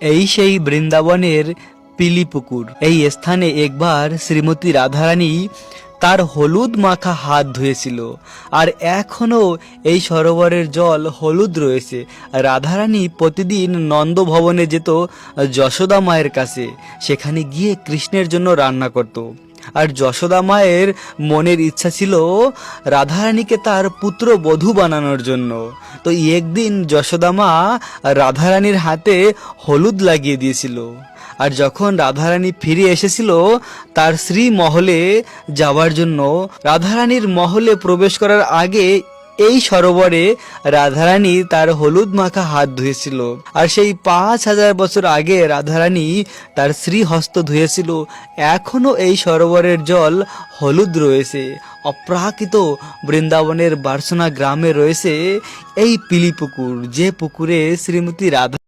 এই সেই বৃন্দাবনের পিলি পুকুর। এই স্থানে একবার শ্রীমতী রাধারানী তার হলুদ মাখা হাত ধুয়েছিল, আর এখনো এই সরোবরের জল হলুদ রয়েছে। রাধারানী প্রতিদিন নন্দভবনে যেত যশোদা মায়ের কাছে, সেখানে গিয়ে কৃষ্ণের জন্য রান্না করত। আর যশোদা মায়ের মনের ইচ্ছা ছিল রাধারানীকে তার পুত্র বধূ বানানোর জন্য। তো একদিন যশোদা মা রাধারানীর হাতে হলুদ লাগিয়ে দিয়েছিল। আর যখন রাধারানী ফিরে এসেছিল তার শ্রী মহলে যাওয়ার জন্য, রাধারানীর মহলে প্রবেশ করার আগে এই সরোবরে রাধারানী তার হলুদ মাখা হাত ধুয়েছিল। আর সেই 5000 বছর আগে রাধারানী তার শ্রীহস্ত ধুয়েছিল। এখনো এই সরোবরের জল হলুদ রয়েছে। অপ্রাকৃত বৃন্দাবনের বার্সনা গ্রামে রয়েছে এই পিলি পুকুর, যে পুকুরে শ্রীমতী রাধা